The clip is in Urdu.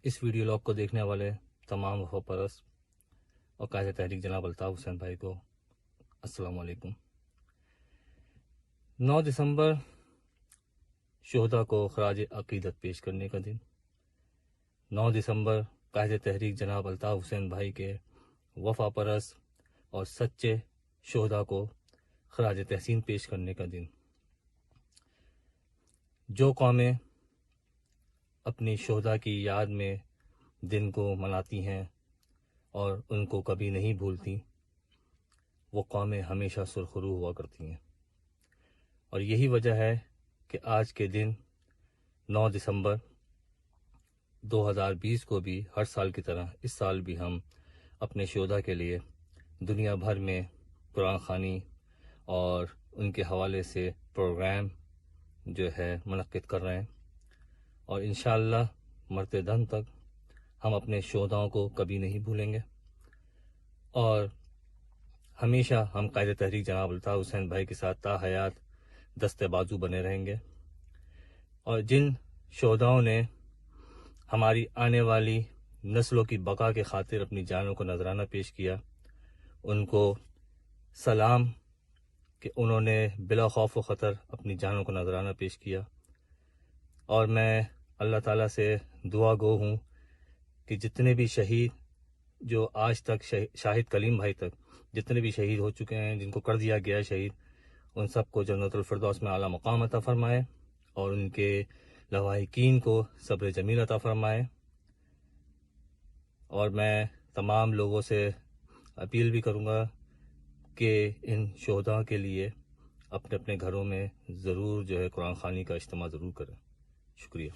اس ویڈیو لاگ کو دیکھنے والے تمام وفا پرست اور قائد تحریک جناب الطاف حسین بھائی کو السلام علیکم۔ 9 دسمبر شہداء کو خراج عقیدت پیش کرنے کا دن۔ 9 دسمبر قائد تحریک جناب الطاف حسین بھائی کے وفا پرست اور سچے شہداء کو خراج تحسین پیش کرنے کا دن۔ جو قومیں اپنی شہداء کی یاد میں دن کو مناتی ہیں اور ان کو کبھی نہیں بھولتی، وہ قومیں ہمیشہ سرخرو ہوا کرتی ہیں، اور یہی وجہ ہے کہ آج کے دن 9 دسمبر 2020 کو بھی ہر سال کی طرح اس سال بھی ہم اپنے شہداء کے لیے دنیا بھر میں قرآن خوانی اور ان کے حوالے سے پروگرام جو ہے منعقد کر رہے ہیں، اور انشاءاللہ مرتے دم تک ہم اپنے شہداؤں کو کبھی نہیں بھولیں گے، اور ہمیشہ ہم قائد تحریک جناب الطاف حسین بھائی کے ساتھ تا حیات دست بازو بنے رہیں گے۔ اور جن شہداؤں نے ہماری آنے والی نسلوں کی بقا کے خاطر اپنی جانوں کو نذرانہ پیش کیا، ان کو سلام کہ انہوں نے بلا خوف و خطر اپنی جانوں کو نذرانہ پیش کیا، اور میں اللہ تعالیٰ سے دعا گو ہوں کہ جتنے بھی شہید جو آج تک شاہد کلیم بھائی تک جتنے بھی شہید ہو چکے ہیں، جن کو کر دیا گیا شہید، ان سب کو جنت الفردوس میں اعلیٰ مقام عطا فرمائے، اور ان کے لواحقین کو صبر جمیل عطا فرمائے۔ اور میں تمام لوگوں سے اپیل بھی کروں گا کہ ان شہداء کے لیے اپنے اپنے گھروں میں ضرور جو ہے قرآن خوانی کا اجتماع ضرور کریں۔ شکریہ۔